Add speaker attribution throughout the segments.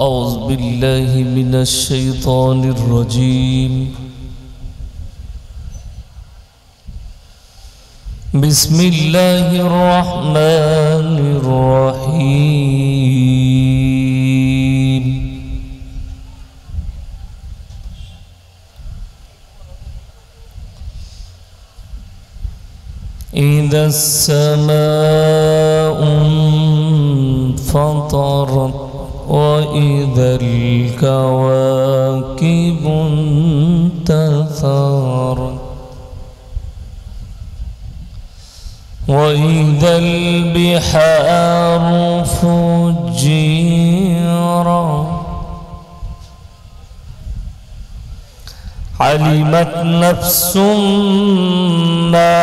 Speaker 1: أعوذ بالله من الشيطان الرجيم. بسم الله الرحمن الرحيم. إذا السماء انفطرت وإذا الكواكب انتثرت وإذا البحار فجرت علمت نفس ما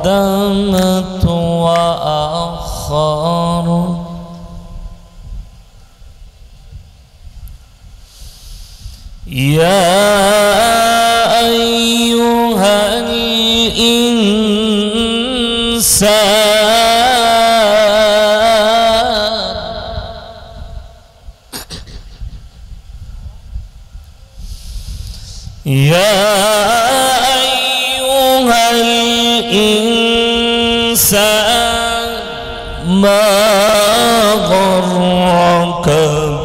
Speaker 1: قدمت وأخرت يا أيها الإنسان يا أيها الإنسان ما غرك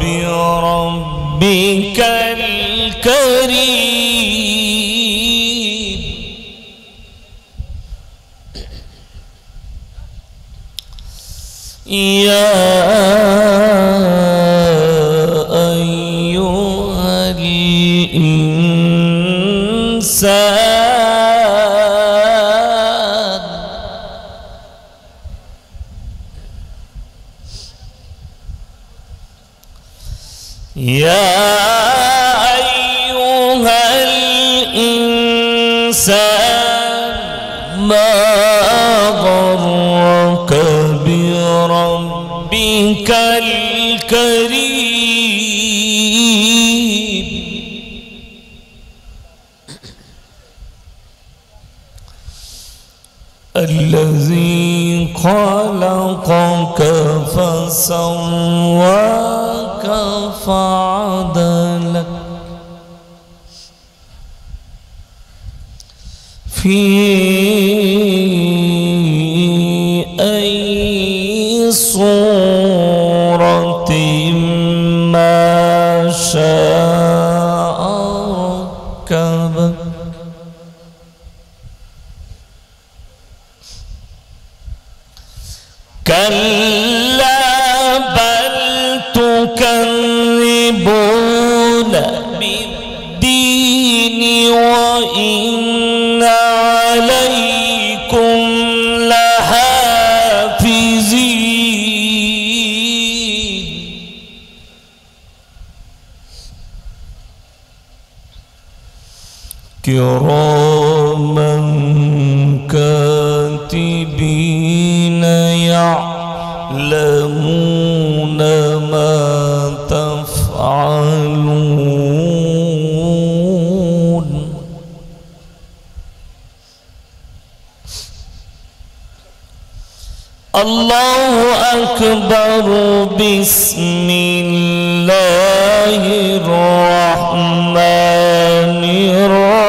Speaker 1: بربك الكريم يا أيها الإنسان يا أيها الإنسان ما غرك بربك الكريم الذي خلقك فسواك فعدلك في أي صورة ما شاء ركبك كلا بل تكذبون بالدين وإن عليكم لحافظين كراما كاتبين يعلمون ما تفعلون الله أكبر بسم الله الرحمن الرحيم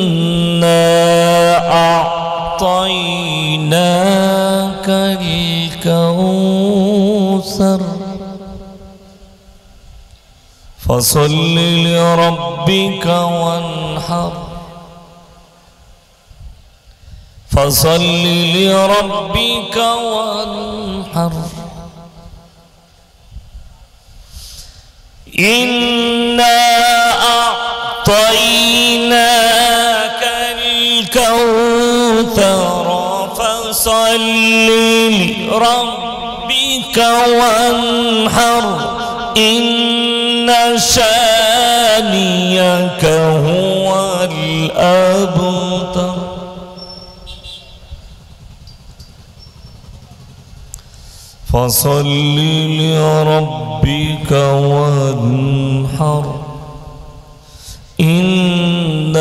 Speaker 1: إنا أعطيناك الكوثر فصل لربك وانحر فصل لربك وانحر إنا أعطيناك الكوثر فصل لربك وانحر إن شانيك هو الأبتر فصل لربك وانحر إن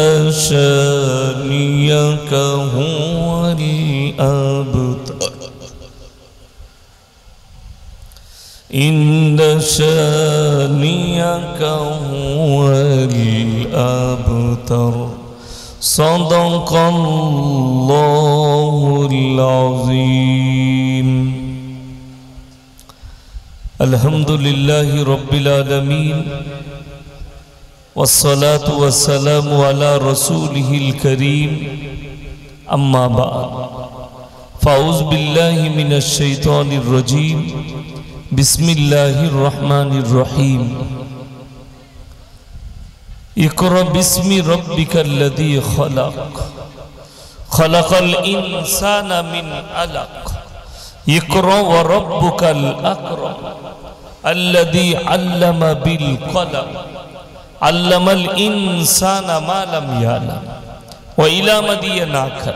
Speaker 1: شانئك هو الأبتر إن شانئك هو الأبتر صدق الله العظيم الحمد لله رب العالمين والصلاة والسلام على رسوله الكريم أما بعد فأعوذ بالله من الشيطان الرجيم بسم الله الرحمن الرحيم اقرأ باسم ربك الذي خلق خلق الإنسان من علق اقرأ وربك الأكرم الذي علم بالقلم علم الإنسان ما لم يعلم وإلى مدين آخر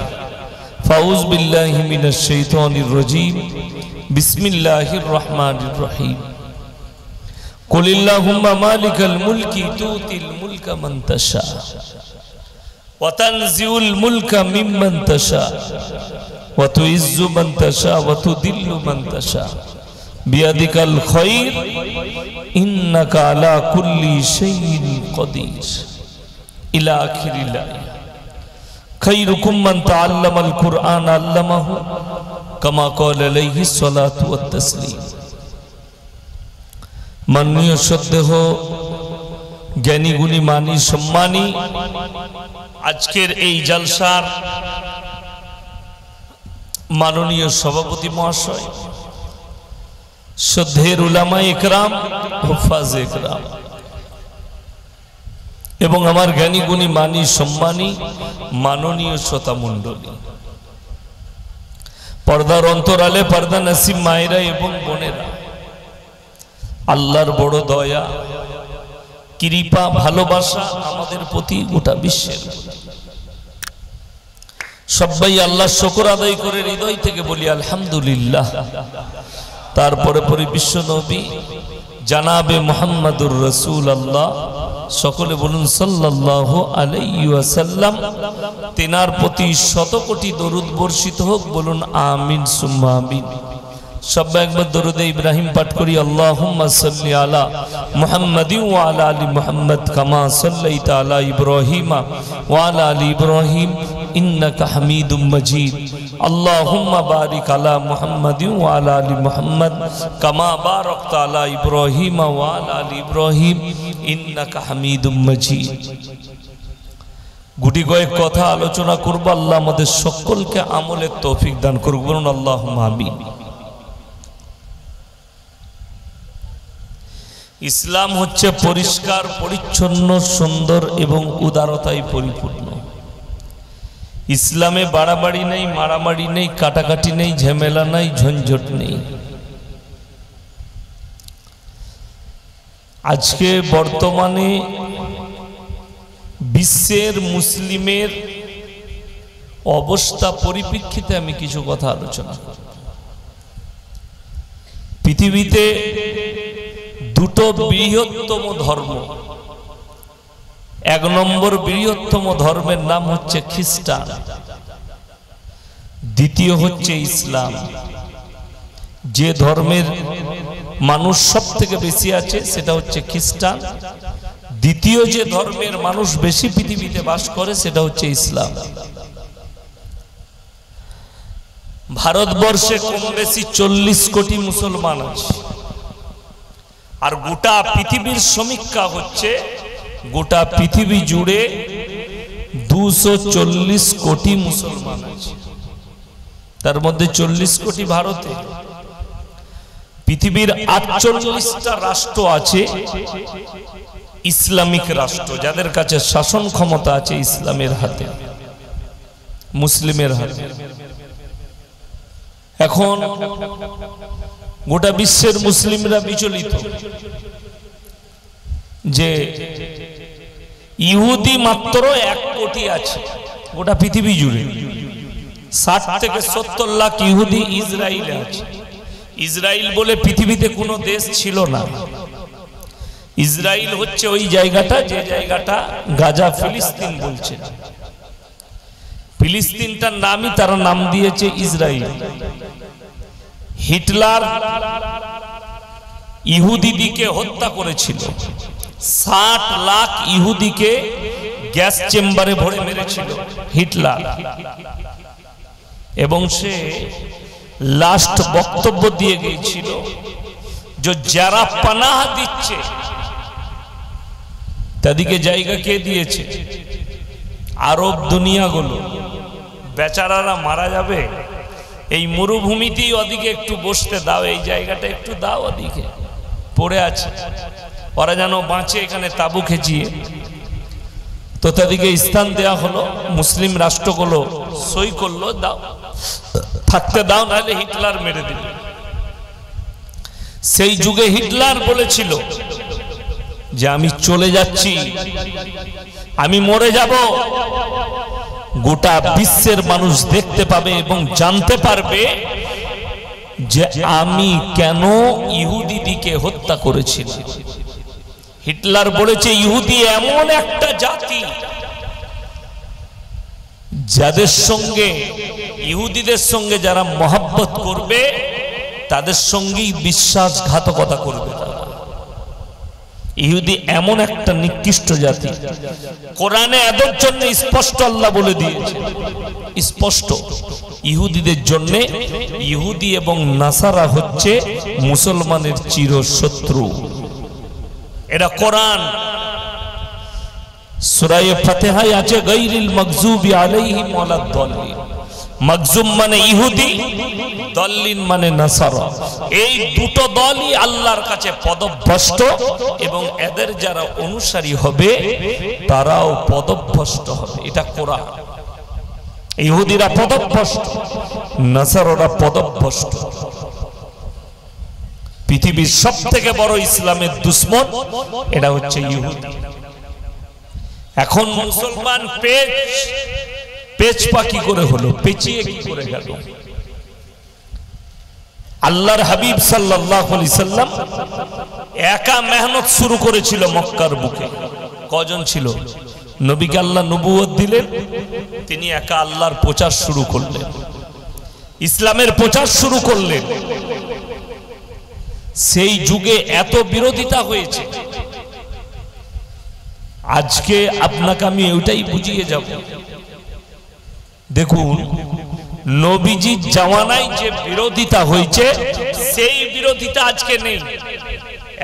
Speaker 1: فأعوذ بالله من الشيطان الرجيم بسم الله الرحمن الرحيم قل اللهم مالك الملك تؤتي الملك من تشاء وتنزع الملك ممن تشاء وتعز من تشاء وتذل من تشاء بيدك الخير إنك على كل شيء قدير إلى آخر الآية خيركم من تعلم القرآن علمه كما قال عليه الصلاة والتسليم মাননীয় শ্রদ্ধেয় জ্ঞানী গুণী মানী সম্মানী আজকের এই জলসার মাননীয় সভাপতি মহাশয় শ্রদ্ধেয় উলামা ইকরাম হুফাজ ইকরাম এবং আমার জ্ঞানী গুণী মানী সম্মানী মাননীয় শ্রোতা মণ্ডলী পর্দার অন্তরালে পর্দা নসিব মায়েরা এবং বোনেরা আল্লাহর বড় দয়া কৃপা ভালোবাসা আমাদের প্রতি গোটা বিশ্বের সবাই আল্লাহর শুকর আদায় করে হৃদয় থেকে বলি আলহামদুলিল্লাহ তারপরে পরে বিশ্ব নবী জানাবে মুহাম্মাদুর রাসূলুল্লাহ সকলে বলুন সাল্লাল্লাহু আলাইহি ওয়াসাল্লাম তিনার প্রতি শত কোটি দরুদ বর্ষিত হোক বলুন আমিন সুম্মা আমিন সবাই একবার দরুদ ইব্রাহিম পাঠ করি আল্লাহুম্মা সাল্লি আলা মুহাম্মাদিন ওয়া আলা আলি মুহাম্মাদ কামা সাল্লাইতা আলা ইব্রাহিম ওয়া আলা আলি ইব্রাহিম ইন্নাকা হামিদুম মাজিদ আল্লাহুম্মা বারিক আলা মুহাম্মাদিন ওয়া আলা আলি মুহাম্মাদ কামা বারাকতা আলা ইব্রাহিম ওয়া আলা আলি ইব্রাহিম ইন্নাকা হামিদুম মাজিদ গুটি কয়েক কথা আলোচনা করব আল্লাহ আমাদের সকলকে আমলের তৌফিক দান করুক বলুন আল্লাহুম্মা আমিন ইসলাম হচ্ছে পরিষ্কার পরিচ্ছন্ন সুন্দর এবং উদারতায় পরিপূর্ণ ইসলামে বাড়াবাড়ি নেই মারামারি নেই কাটাকাটি নেই ঝামেলা নেই ঝঞ্ঝট নেই আজকে বর্তমানে বিশ্বের মুসলিমের অবস্থা পরিপ্রেক্ষিতে আমি কিছু কথা আলোচনা করব পৃথিবীতে দুটো বৃহত্তম ধর্ম এক নম্বর বৃহত্তম ধর্মের নাম হচ্ছে খ্রিস্টান দ্বিতীয় হচ্ছে ইসলাম যে ধর্মের মানুষ সবথেকে বেশি আছে সেটা হচ্ছে খ্রিস্টান দ্বিতীয় যে ধর্মের মানুষ বেশি পৃথিবীতে বাস করে সেটা হচ্ছে ইসলাম ভারতবর্ষে কম বেশি 40 কোটি মুসলমান আছে আর গোটা পৃথিবীর সমীক্ষা হচ্ছে গোটা পৃথিবী জুড়ে 240 কোটি মুসলমান আছে তার মধ্যে 40 কোটি ভারতে পৃথিবীর 48টা রাষ্ট্র আছে ইসলামিক রাষ্ট্র যাদের কাছে শাসন ক্ষমতা আছে ইসলামের হাতে মুসলিমের হাতে এখন গোটা বিশ্বের মুসলিমরা বিচলিত যে ইহুদি মাত্র 1 কোটি আছে গোটা পৃথিবী জুড়ে 60 থেকে 70 লাখ ইহুদি ইসরায়েলে আছে ইসরায়েল বলে পৃথিবীতে কোনো দেশ ছিল না। ইসরায়েল হচ্ছে ওই জায়গাটা, যে জায়গাটা গাজা ফিলিস্তিন বলছে। ফিলিস্তিনটার নামই তারা নাম দিয়েছে ইসরায়েল। হিটলার ইহুদিদিকে হত্যা করেছিল, 60 লাখ ইহুদিকে গ্যাস চেম্বারে ভরে মেরেছিল হিটলার। এবং সে লাস্ট বক্তব্য দিয়ে গিয়েছিল যে যারা পানাহ দিচ্ছে তাদেরকে জায়গা কে দিয়েছে? আরব দুনিয়াগুলো। বেচারারা মারা যাবে, এই মরুভূমিতেই ওদিকে একটু বসতে দাও, এই জায়গাটা একটু দাও, ওদিকে পড়ে আছে, ওরা যেন বাঁচে এখানে তাবু খেঁচিয়ে। তো তাদেরকে স্থান দেওয়া হলো, মুসলিম রাষ্ট্রগুলো সই করলো, দাও থাকতে দাও, নাহলে হিটলার মেরে দিবে। সেই যুগে হিটলার বলেছিল যে আমি চলে যাচ্ছি, আমি মরে যাব, গোটা বিশ্বের মানুষ দেখতে পাবে এবং জানতে পারবে যে আমি কেন ইহুদিদিকে হত্যা করেছিলাম। হিটলার বলেছে ইহুদি এমন একটা জাতি যাদের সঙ্গে, ইহুদিদের সঙ্গে যারা মহব্বত করবে তাদের সঙ্গেই বিশ্বাসঘাতকতা করবে তারা। ইহুদি এমন একটা নিকৃষ্ট জাতি। কোরআনে এদের জন্য স্পষ্ট আল্লাহ বলে দিয়েছে, স্পষ্ট ইহুদিদের জন্য, ইহুদি এবং নাসারা হচ্ছে মুসলমানের চিরশত্রু। এটা কোরআন। সূরা ফাতিহায় আছে গায়রিল মাগযুবি আলাইহিম ওয়ালাদ-দাল্লিন। মাগজুম মানে ইহুদি, দল্লিন মানে নাসারা। এই দুটো দলই আল্লাহর কাছে পদভ্রষ্ট এবং এদের যারা অনুসারী হবে তারাও পদভ্রষ্ট হবে। এটা কোরআন। ইহুদিরা পদভ্রষ্ট, নাসারারা পদভ্রষ্ট। পৃথিবীর সবথেকে বড় ইসলামের দুশমন এটা হচ্ছে ইহুদি। এখন মুসলমান পেচপা কি করে হলো, পেঁচিয়ে কি করে গেল? আল্লাহর হাবিব সাল্লাল্লাহু আলাইহি সাল্লাম একা মেহনত শুরু করেছিল মক্কার বুকে। কজন ছিল? নবীকে আল্লাহ নবুয়ত দিলেন, তিনি একা আল্লাহর প্রচার শুরু করলেন, ইসলামের প্রচার শুরু করলেন। সেই যুগে এত বিরোধিতা হয়েছে। আজকে আপনাকে আমি ওইটাই বুঝিয়ে যাব। দেখুন, নবীজির জামানায় যে বিরোধিতা হয়েছে সেই বিরোধিতা আজকে নেই।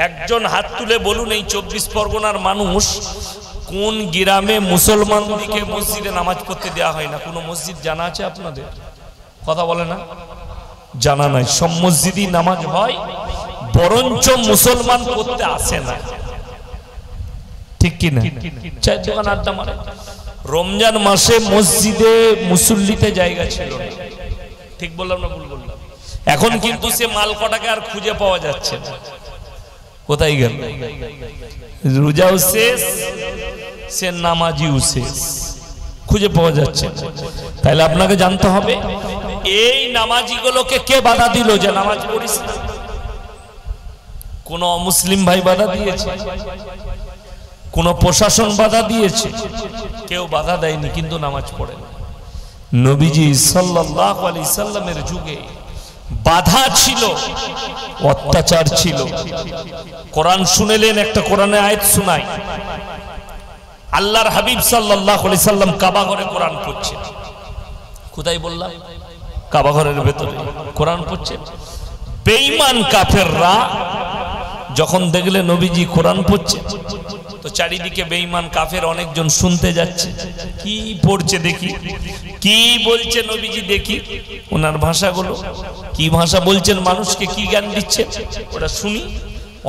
Speaker 1: একজন হাত তুলে বলুন এই 24 পরগনার মানুষ কোন গ্রামে মুসলমানদেরকে মসজিদে নামাজ পড়তে দেওয়া হয় না? কোন মসজিদ জানা আছে আপনাদের? কথা বলে না, জানা নাই। সব মসজিদই নামাজ হয়, বরঞ্চ মুসলমান পড়তে আসে না। ঠিক কিনা? চার দোকান আড্ডা মারে। রমজান মাসে মসজিদে মুসল্লিতে জায়গা ছিল না। ঠিক বললাম না ভুল বললাম? এখন কিন্তু সে মাল কটাকে আর খুঁজে পাওয়া যাচ্ছে না। কোথায় গেল? রোজাও শেষ, সে নামাজিও শেষ, খুঁজে পাওয়া যাচ্ছে না। তাহলে আপনাকে জানতে হবে এই নামাজিগুলোকে কে বাধা দিল যে নামাজ পড়িস না? কোন অমুসলিম ভাই বাধা দিয়েছে? কোন প্রশাসন বাধা দিয়েছে? কেউ বাধা দেয়নি, কিন্তু নামাজ পড়ে না। নবীজি সাল্লাল্লাহু আলাইহি সাল্লামের যুগে বাধা ছিল, অত্যাচার ছিল। কোরআন শুনেলেন, একটা কোরআনে আয়াত শোনাই। আল্লাহর হাবিব সাল্লাল্লাহু আলাইহি সাল্লাম কাবা ঘরে কোরআন পড়ছেন। কোথায় বললাম? কাবা ঘরের ভেতরে কোরআন পড়ছেন। বেঈমান কাফেররা যখন দেখলে নবীজি কোরআন পড়ছে, তো চারিদিকে বেঈমান কাফের অনেকজন শুনতে যাচ্ছে, কি পড়ছে দেখি, কি বলছে নবীজি দেখি, ওনার ভাষাগুলো কি ভাষা বলছেন, মানুষকে কি জ্ঞান দিচ্ছেন ওটা শুনি।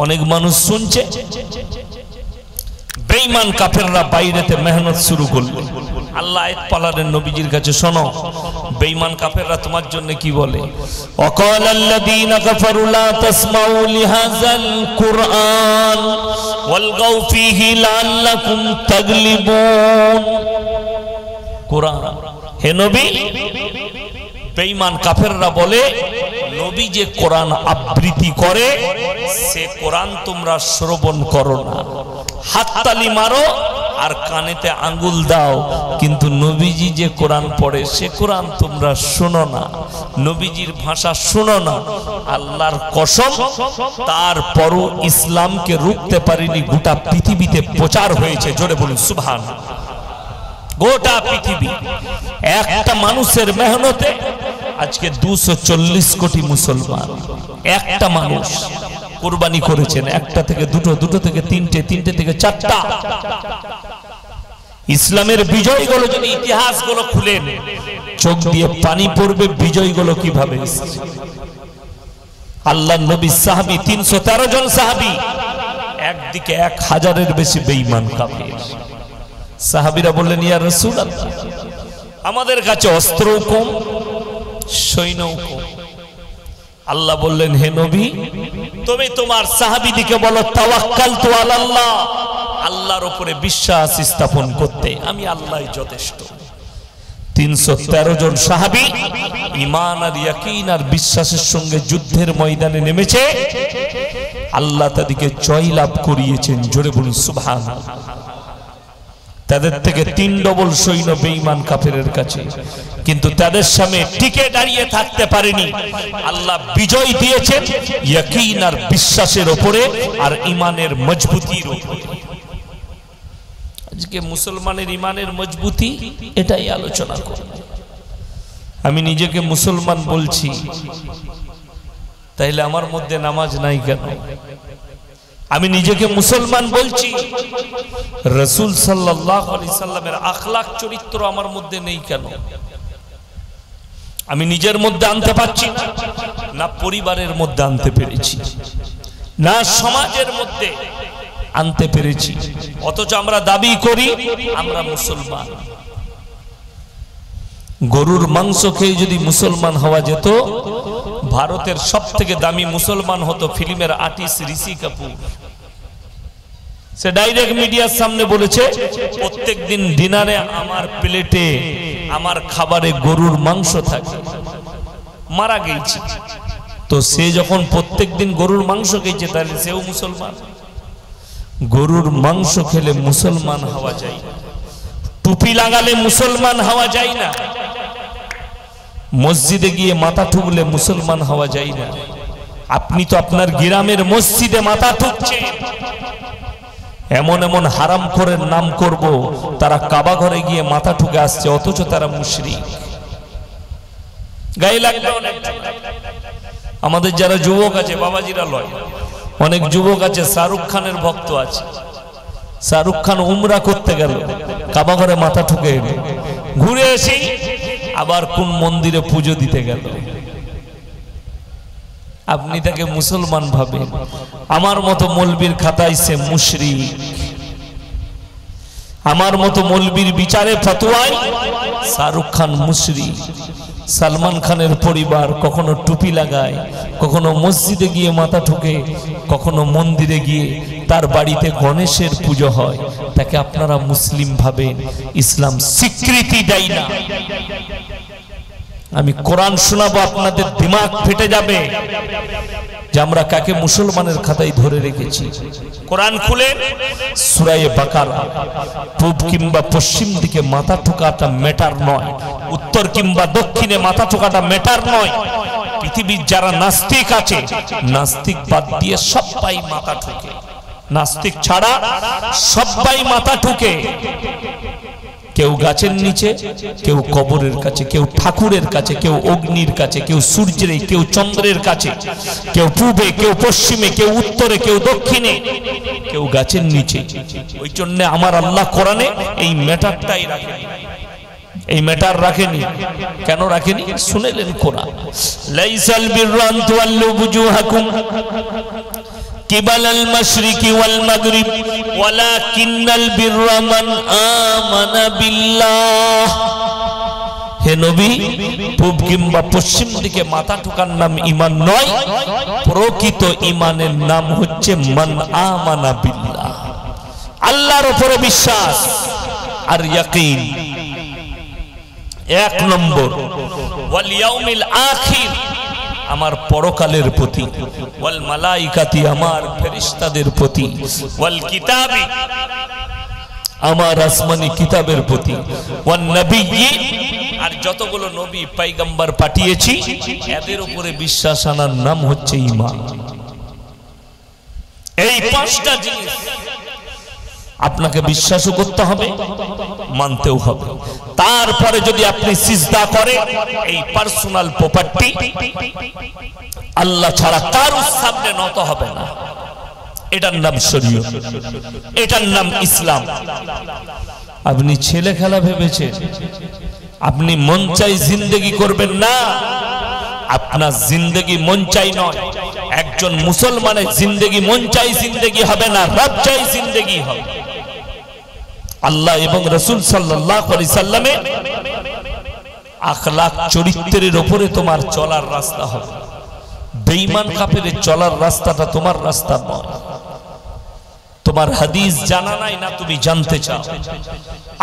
Speaker 1: অনেক মানুষ শুনছে। বেঈমান কাফেররা বাইরেতে মেহনত শুরু করলো। আল্লাহ আয়াত পালালেন নবীজির কাছে, শোনো বেঈমান কাফেররা তোমার জন্য কি বলে। ওয়াকাল আল্লাযীনা কাফারু লা তাসমাউ লিহাযাল কুরআন ওয়ালগাউ ফীহি লাআল্লাকুম তাগলিবুন। কোরআন, হে নবী, বেঈমান কাফেররা বলে নবী যে কোরআন আবৃত্তি করে সে কোরআন তোমরা শ্রবণ করো না, হাততালি মারো আর কানেতে আঙ্গুল দাও, কিন্তু নবীজি যে কোরআন পড়ে সে কোরআন তোমরা শোনো না, নবীজির ভাষা শোনো না। আল্লাহর কসম, তারপরও ইসলামকে রুখতে পারেনি, গোটা পৃথিবীতে প্রচার হয়েছে। জোরে বলুন সুবহানাল্লাহ। গোটা পৃথিবী একটা মানুষের মেহনতে আজকে 240 কোটি মুসলমান, একটা মানুষ কুরবানি করেছেন, একটা থেকে দুটো, দুটো থেকে তিনটে, তিনটে থেকে চারটা। ইসলামের বিজয়গুলো যদি ইতিহাসগুলো খুলেন, চোখ দিয়ে পানি পড়বে বিজয়গুলো কিভাবে এসেছে। আল্লাহ নবী সাহাবী 313 জন সাহাবী, একদিকে 1000-এর বেশি বেঈমান কাফির। সাহাবীরা বললেন, ইয়া রাসূলুল্লাহ, আমাদের কাছে অস্ত্রও কম, সৈন্যও কম। আল্লাহ বললেন, হে নবী, তুমি তোমার সাহাবীদিকে বলো তাওয়াক্কালতু আলাল্লাহ, আল্লাহর উপরে বিশ্বাস স্থাপন করতে, আমি আল্লাহই যথেষ্ট। 313 জন সাহাবী ঈমান আর ইয়াকিন আর বিশ্বাসের সঙ্গে যুদ্ধের ময়দানে নেমেছে, আল্লাহ তাদেরকে জয়লাভ করিয়েছেন। জোরে বলুন সুবহানাল্লাহ। তাদের থেকে 3 ডবল সৈন্য বেঈমান কাফেরের কাছে, কিন্তু তাদের সামনে টিকে দাঁড়িয়ে থাকতে পারেনি। আল্লাহ বিজয় দিয়েছেন ইয়াকিন আর বিশ্বাসের উপরে আর ঈমানের মজবুতির উপরে। আজকে মুসলমানের ঈমানের মজবুতি, এটাই আলোচনা করব। আমি নিজেকে মুসলমান বলছি, তাইলে আমার মধ্যে নামাজ নাই কেন? আমি নিজেকে মুসলমান বলছি, রাসূল সাল্লাল্লাহু আলাইহি সাল্লামের আখলাক চরিত্র আমার মধ্যে নেই কেন? আমি নিজের মধ্যে আনতে পারছি না, পরিবারের মধ্যে আনতে পেরেছি না, সমাজের মধ্যে আনতে পেরেছি, অথচ আমরা দাবি করি আমরা মুসলমান। গরুর মাংস খেয়ে যদি মুসলমান হওয়া যেত, ভারতের সবথেকে দামি মুসলমান হতো ফিল্মের আর্টিস্ট ঋষি কাপুর। সে ডাইরেক্ট মিডিয়ার সামনে বলেছে, প্রত্যেকদিন ডিনারে আমার প্লেটে, আমার খাবারে গরুর মাংস থাকে। মারা গেছে তো সে যখন প্রত্যেকদিন গরুর মাংস খেয়েছে, তাহলে সেও মুসলমান। গরুর মাংস খেলে মুসলমান হওয়া যায় না, টুপি লাগালে মুসলমান হওয়া যায় না, মসজিদে গিয়ে মাথা ঠুকলে মুসলমান হওয়া যায় না। আপনি তো আপনার গ্রামের মসজিদে মাথা ঠুকছেন। এমন এমন হারামখোরের নাম করব, তারা কাবা ঘরে গিয়ে মাথা ঠুকে আসছে, অথচ তারা মুশরিক। গায়ে লাগবে অনেক। আমাদের যারা যুবক আছে, বাবাজিরা লয়, অনেক যুবক আছে শাহরুখ খানের ভক্ত আছে। শাহরুখ খান উমরা করতে গেল, কাবা ঘরে মাথা ঠুকে এলো, ঘুরে এসে আবার কোন মন্দিরে পুজো দিতে গেল। আপনি তাকে মুসলমান ভাবেন, আমার মতো মৌলবীর খাতায় সে মুশরিক। আমার মতো মৌলবীর বিচারে ফতোয়ায় শাহরুখ খান মুশরিক। সালমান খানের পরিবার কখনো টুপি লাগায়, কখনো মসজিদে গিয়ে মাথা ঠুকে, কখনো মন্দিরে গিয়ে তার বাড়িতে গণেশের পুজো হয়, তাকে আপনারা মুসলিম ভাবেন। ইসলাম স্বীকৃতি দেয় না। আমি কোরআন শোনাবো, আপনাদের দিমাগ ফেটে যাবে যে আমরা কাকে মুসলমানের খাতায় ধরে রেখেছি। কোরআন খুলে সূরা বাকারা, পূব কিংবা পশ্চিম দিকে মাথা ঠোকাটা ম্যাটার নয়, উত্তর কিংবা দক্ষিণে মাথা ঠোকাটা ম্যাটার নয়। পৃথিবীর যারা নাস্তিক আছে, নাস্তিক বাদ দিয়ে সবাই মাথা ঠুকে, নাস্তিক ছাড়া সবাই মাথা ঠুকে। কেউ গাছের নিচে, কেউ কবরের কাছে, কেউ ঠাকুরের কাছে, কেউ অগ্নির কাছে, কেউ সূর্যের, কেউ চন্দ্রের কাছে, কেউ পূবে, কেউ পশ্চিমে, কেউ উত্তরে, কেউ দক্ষিণে, কেউ গাছের নিচে। ওই জন্য আমার আল্লাহ কোরআনে এই ম্যাটারটাই রাখেনি। এই ম্যাটার রাখেনি। কেন রাখেনি? শুনেলেন কোরআন, লাইসাল বিররা আন তুওয়াল্লু বুজুহাকুম কিবালাল মাশরিকি ওয়াল মাগরিব ওয়ালাকিন্নাল বিররা মান আমানা বিল্লাহ। হে নবী, পূব কিংবা পশ্চিম দিকে মাথা ঠোকার নাম ঈমান নয়, প্রকৃত ঈমানের নাম হচ্ছে মান আমানা বিল্লাহ, আল্লাহর উপরে বিশ্বাস আর ইয়াকিন। এক নম্বর, ওয়াল ইয়াউমিল আখির, আমার পরকালের প্রতি, ওয়াল মালাইকাতি আমার ফেরেশতাদের প্রতি, ওয়াল কিতাবি আমার আসমানি কিতাবের প্রতি, ওয়ান নবিয়্যিন আর যতগুলো নবী পয়গম্বর পাঠিয়েছি এদের উপরে বিশ্বাস আনার নাম হচ্ছে ঈমান। এই পাঁচটা জিনিস আপনাকে বিশ্বাসও করতে হবে, মানতেও হবে। তারপরে যদি আপনি সিজদা করেন, এই পার্সোনাল প্রপার্টি আল্লাহ ছাড়া কারোর সামনে নত হবে না। এটার নাম শরীয়ত, এটার নাম ইসলাম। আপনি ছেলে খেলা ভেবেছেন আপনি মন চাই জিন্দেগি করবেন না। আপনার জিন্দেগি মন চাই নয়, একজন মুসলমানের জিন্দেগি মন চাই জিন্দেগি হবে না, রব চাই জিন্দেগি হবে। আল্লাহ এবং রাসূল সাল্লাল্লাহু আলাইহি সাল্লামের আখলাক চরিত্রের উপরে তোমার চলার রাস্তা হবে। বেঈমান কাফেরের চলার রাস্তাটা তোমার রাস্তা নয়। তোমার হাদিস জানা নাই না তুমি জানতে চাও।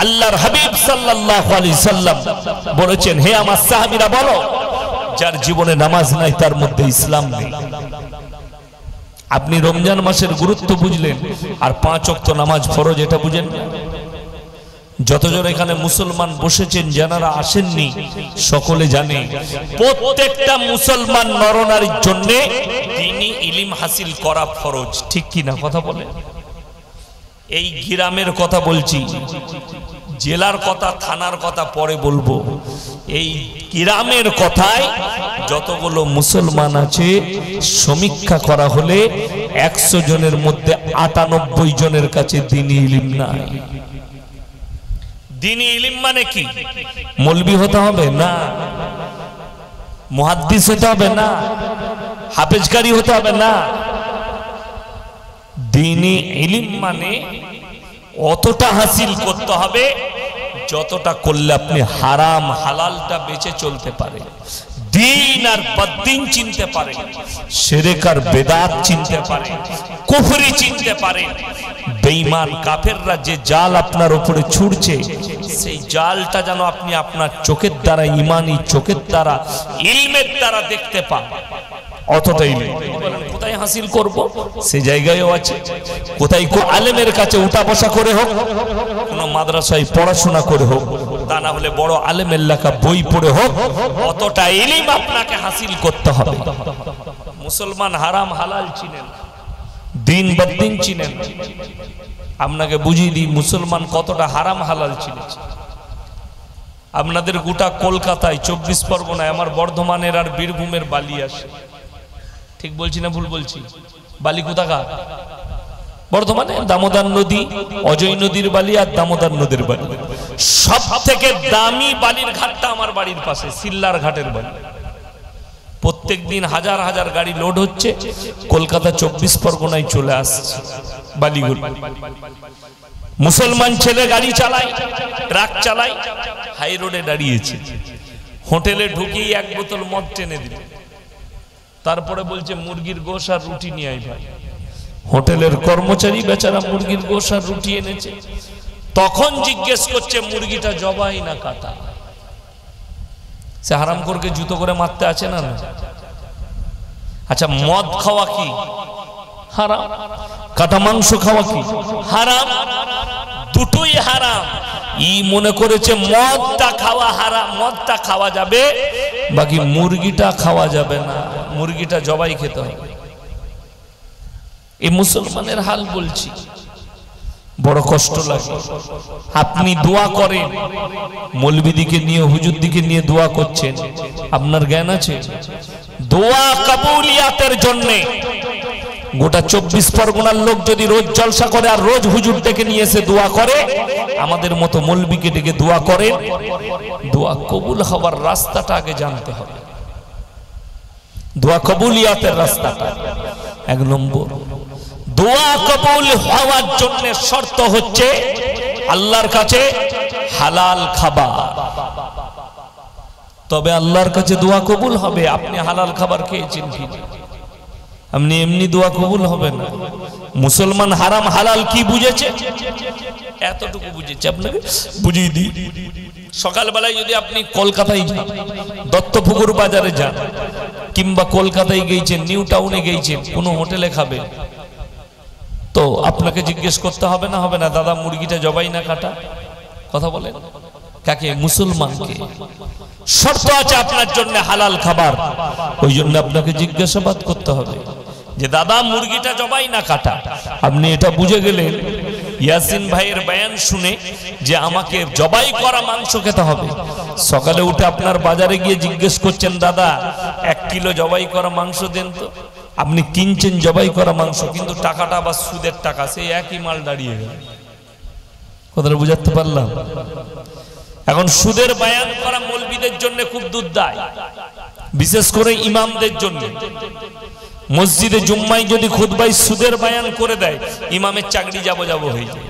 Speaker 1: আল্লাহর হাবিব সাল্লাল্লাহু আলাইহি সাল্লাম বলেছেন, হে আমার সাহাবীরা বলো, যার জীবনে নামাজ নাই তার মধ্যে ইসলাম নেই। আপনি রমজান মাসের গুরুত্ব বুঝলেন আর 5 ওয়াক্ত নামাজ ফরজ এটা বুঝেন না। যতজন এখানে মুসলমান বসেছেন যারা আসেননি সকলে জানে প্রত্যেকটা মুসলমান নরনারীর জন্য দ্বীনি ইলম হাসিল করা ফরজ। ঠিক কি না কথা বলেন? এই গ্রামের কথা বলছি, জেলার কথা থানার কথা পরে বলবো। এই গ্রামের কথায় যতগুলো মুসলমান আছে সমীক্ষা করা হলে 100 জনের মধ্যে 98 জনের কাছে দ্বীনি ইলম নাই। দ্বীনি ইলম মানে কি? মৌলবি হতে হবে না, মুহাদ্দিস হতে হবে না, হাফেজকারী হতে হবে না। দ্বীনি ইলম মানে অতটা হাসিল করতে হবে যতটা করলে আপনি হারাম হালালটা বেঁচে চলতে পারেন, দ্বীন আর বদ্দীন চিনতে পারেন, শিরক আর বেদাত চিনতে পারেন, কুফরি চিনতে পারেন। বেঈমান কাফেররা যে জাল আপনার উপরে ছুড়ছে সেই জালটা যেন আপনি আপনার চোখের দ্বারা, ঈমানি চোখের দ্বারা, ইলমের দ্বারা দেখতে পান। অতটাই কোথায় হাসিল করব সেই জায়গায়ও আছে, কোথায় আলেমের কাছে উঠা বসা করে হোক, কোন মাদ্রাসায় পড়াশোনা করে হোক, তা না হলে বড় আলেমের লেখা বই পড়ে হোক, অতটা ইলম আপনাকে হাসিল করতে হবে। মুসলমান হারাম হালাল চিনেন, দ্বীন বদ্দীন চিনেন। আপনাকে বুঝিয়ে দিই মুসলমান কতটা হারাম হালাল চিনেছে। আপনাদের গোটা কলকাতায় 24 পরগনায়, আমার বর্ধমানের আর বীরভূমের বালি আসে। ঠিক বলছি না ভুল বলছি? বালি কোথাকার? বর্ধমানে দামোদর নদী, অজয় নদীর বালি আর দামোদর নদীর বালি। সব থেকে দামি বালির ঘাটটা আমার বাড়ির পাশে, সিল্লার ঘাটের বালি। প্রত্যেক দিন হাজার হাজার গাড়ি লোড হচ্ছে, কলকাতা 24 পরগনায় চলে আসছে বালিগুলো। মুসলমান ছেলে গাড়ি চালায়, ট্রাক চালায়, হাই রোডে দাঁড়িয়েছে, হোটেলে ঢুকিয়ে 1 বোতল মদ টেনে দিল, তারপরে বলছে মুরগির গোশ আর রুটি নিয়ে আই ভাই। হোটেলের কর্মচারী বেচারা মুরগির গোশ আর রুটি এনেছে, তখন জিজ্ঞেস করছে মুরগিটা জবাই না কাটা। সে হারাম করকে জুতো করে মারতে আছে না? আচ্ছা, মদ খাওয়া কি হারাম? কাটা মাংস খাওয়া কি হারাম? দুটোই হারাম। ই মনে করেছে মদটা খাওয়া হারাম, মদটা খাওয়া যাবে, বাকি মুরগিটা খাওয়া যাবে না, মুরগিটা জবাই খেতে হবে। এই মুসলমানের হাল বলছি, বড় কষ্ট লাগে। আপনি দোয়া করেন, মৌলবী দিকে নিয়ে, হুজুর দিকে নিয়ে দোয়া করছেন, আপনার জ্ঞান আছে? দোয়া কবুলিয়াতের জন্য গোটা 24 পরগনার লোক যদি রোজ জলসা করে আর রোজ হুজুর ডেকে নিয়ে এসে দোয়া করে, আমাদের মতো মৌলবীকে ডেকে দোয়া করে, দোয়া কবুল হওয়ার রাস্তাটা আগে জানতে হবে। দোয়া কবুলিয়াতের রাস্তাটা 1 নম্বর। দোয়া কবুল হওয়ার জন্য শর্ত হচ্ছে আল্লাহর কাছে হালাল খাবার, তবে আল্লাহর কাছে দোয়া কবুল হবে। আপনি হালাল খাবার খেয়েছেন কি? আপনি এমনি দোয়া কবুল হবে না। মুসলমান হারাম হালাল কি বুঝেছে? এতটুকু বুঝেছে, আপনাকে বুঝিয়ে দিই। সকালবেলায় যদি আপনি কলকাতায় যান, দত্তপুকুর বাজারে যান, কিংবা কলকাতায় গিয়েছেন, নিউ টাউনে গিয়েছেন, কোনো হোটেলে খাবেন, তো আপনাকে জিজ্ঞেস করতে হবে না, হবে না, দাদা মুরগিটা জবাই না কাটা? কথা বলেন কাকে? মুসলমানকে। শর্ত আছে আপনার জন্য হালাল খাবার, ওই জন্য আপনাকে জিজ্ঞাসাবাদ করতে হবে যে দাদা মুরগিটা জবাই না কাটা। আপনি এটা বুঝে গেলেন ইয়াসিন ভাইয়ের বয়ান শুনে যে আমাকে জবাই করা মাংস খেতে হবে। সকালে উঠে আপনার বাজারে গিয়ে জিজ্ঞেস করছেন দাদা 1 কিলো জবাই করা মাংস দেন তো। আপনি কিনছেন জবাই করা মাংস, কিন্তু টাকাটা আবার সুদের টাকা, সেই একই মাল দাঁড়িয়ে গেল। কথাটা বুঝাতে পারলাম? এখন সুদের বয়ান করা মৌলবীদের জন্য খুব দুর্দায়, বিশেষ করে ইমামদের জন্য। মসজিদে জুম্মায় যদি খুতবায় সুদের বয়ান করে দেয়, ইমামের চাকরি যাবো হয়ে যায়।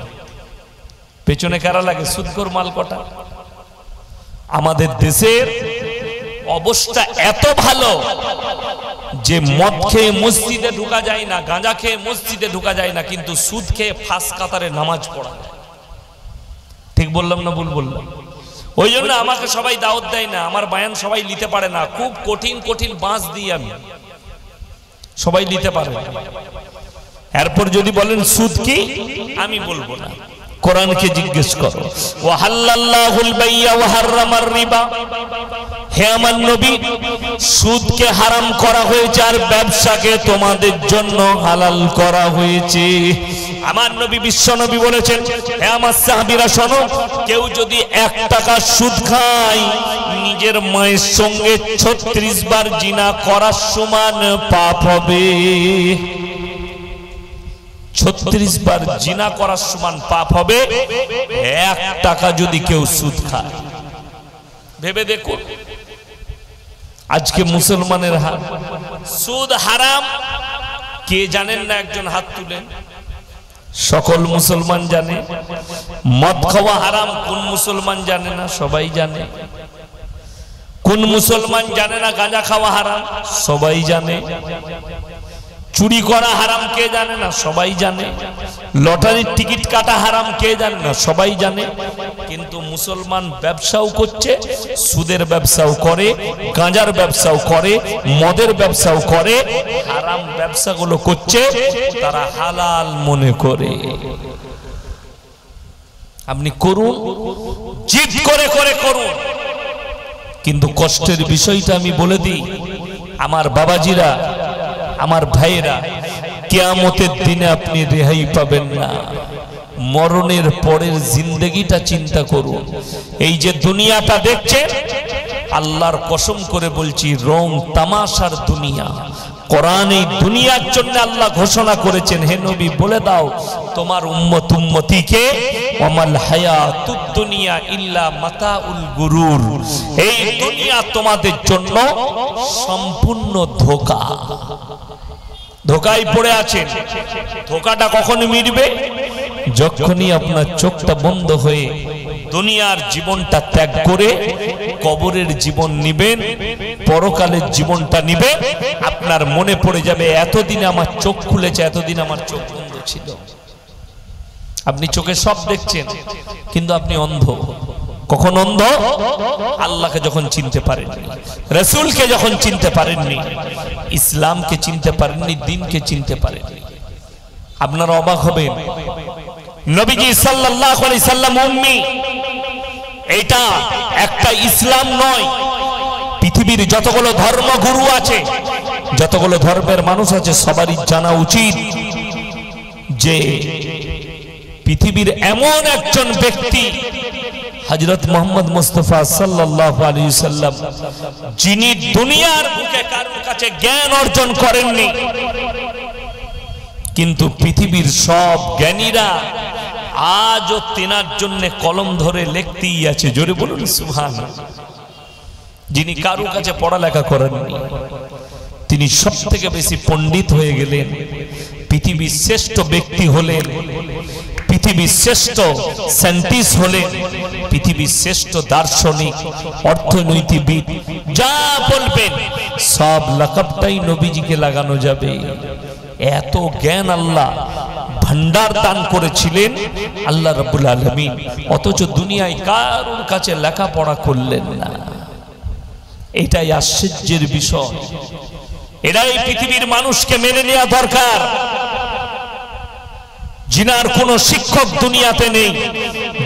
Speaker 1: পেছনে কারা লাগে? সুদখোর মাল কটা। আমাদের দেশের অবস্থা এত ভালো যে মদ খেয়ে মসজিদে ঢোকা যায় না, গাঁজা খেয়ে মসজিদে ঢোকা যায় না, কিন্তু সুদ খেয়ে ফাঁস কাতারে নামাজ পড়া যায়। ঠিক বললাম না ভুল বললাম? ওই জন্য আমাকে সবাই দাওয়াত দেয় না, আমার বয়ান সবাই নিতে পারে না। খুব কঠিন কঠিন বাঁশ দিই আমি, সবাই নিতে পারে। এরপর যদি বলেন সুদ কি, আমি বলবো না, কোরআনকে জিজ্ঞেস করো। ওয়া হাল্লাল্লাহুল বাইয়া ওয়া হাররামার রিবা। হে আমার নবী, সুদকে হারাম করা হয়েছে আর ব্যবসাকে তোমাদের জন্য হালাল করা হয়েছে। আমার নবী বিশ্ব নবী বলেছেন, হে আমার সাহাবীরা শোনো, কেউ যদি 1 টাকা সুদ খায়, নিজের মায়ের সঙ্গে 36 বার জিনা করার সমান পাপ হবে। 36 বার জিনা করার সমান পাপ হবে 1 টাকা যদি কেউ সুদ খায়। ভেবে দেখুন আজকে মুসলমানের হাল। সুদ হারাম কে জানেন না? একজন হাত তুলেন। সকল মুসলমান জানে। মদ খাওয়া হারাম কোন মুসলমান জানে না? সবাই জানে। কোন মুসলমান জানে না গাঁজা খাওয়া হারাম? সবাই জানে। চুরি করা হারাম কে জানে না? সবাই জানে। লটারির টিকিট কাটা হারাম কে জানে না? সবাই জানে। কিন্তু মুসলমান ব্যবসাও করছে, সুদের ব্যবসাও করে, গাঁজার ব্যবসাও করে, মদের ব্যবসাও করে, হারাম ব্যবসাগুলো করছে তারা হালাল মনে করে। আপনি করুন, জিদ করে করে করুন, কিন্তু কষ্টের বিষয়টা আমি বলে দিই, আমার বাবাজিরা, আমার ভাইয়েরা, কিয়ামতের দিনে আপনি রেহাই পাবেন না। মরণের পরের জিন্দেগিটা চিন্তা করুন। এই যে দুনিয়াটা দেখছেন, আল্লাহর কসম করে বলছি, রং তামাশার দুনিয়া। কোরআন এই দুনিয়ার জন্য আল্লাহ ঘোষণা করেছেন, হে নবী বলে দাও তোমার উম্মত উম্মতিকে, ওয়ামাল হায়াতুদ দুনিয়া ইল্লা মাতাউল গুরুর। এই দুনিয়া তোমাদের জন্য সম্পূর্ণ ধোঁকা। ধোঁকায় পড়ে আছেন। ধোঁকাটা কখন মিটবে? যখনই আপনার চোখটা বন্ধ হয়ে দুনিয়ার জীবনটা ত্যাগ করে কবরের জীবন নিবেন, পরকালের জীবনটা নিবেন, আপনার মনে পড়ে যাবে এতদিন আমার চোখ খুলেছে, এতদিন আমার চোখ বন্ধ ছিল। আপনি চোখে সব দেখছেন, কিন্তু আপনি অন্ধ। কখন অন্ধ? আল্লাহকে যখন চিনতে পারেননি, রাসূলকে যখন চিনতে পারেননি, ইসলামকে চিনতে পারেননি, দ্বীনকে চিনতে পারেননি। আপনারা অবাক হবেন, নবীজি সাল্লাল্লাহু আলাইহি সাল্লাম উম্মি, এটা একটা ইসলাম নয়। পৃথিবীর যতগুলো ধর্মগুরু আছে, যতগুলো ধর্মের মানুষ আছে, সবারই জানা উচিত যে পৃথিবীর এমন একজন ব্যক্তি হযরত মুহাম্মদ মুস্তাফা সাল্লাল্লাহু আলাইহি সাল্লাম, যিনি দুনিয়ার বুকে কারোর কাছে জ্ঞান অর্জন করেননি, কিন্তু পৃথিবীর সব জ্ঞানীরা আজও তেনার জন্য কলম ধরে লিখতেই আছে। জোরে বলুন সুবহানাল্লাহ। যিনি কারোর কাছে পড়ালেখা করেননি, তিনি সব থেকে বেশি পণ্ডিত হয়ে গেলেন, পৃথিবীর শ্রেষ্ঠ ব্যক্তি হলেন, পৃথিবীর শ্রেষ্ঠ সায়েন্টিস্ট হলেন, পৃথিবীর শ্রেষ্ঠ দার্শনিক, অর্থনীতিবিদ, যা বলবেন সব লাকাবটাই নবীজিকে লাগানো যাবে। এত জ্ঞান আল্লাহ ভান্ডার দান করেছিলেন আল্লাহ রাব্বুল আলামিন, অথচ দুনিয়ায় কারোর কাছে লেখাপড়া করলেন না। এটাই আশ্চর্যের বিষয়। এটাই পৃথিবীর মানুষকে মেনে নেওয়া দরকার। যিনার কোন শিক্ষক দুনিয়াতে নেই,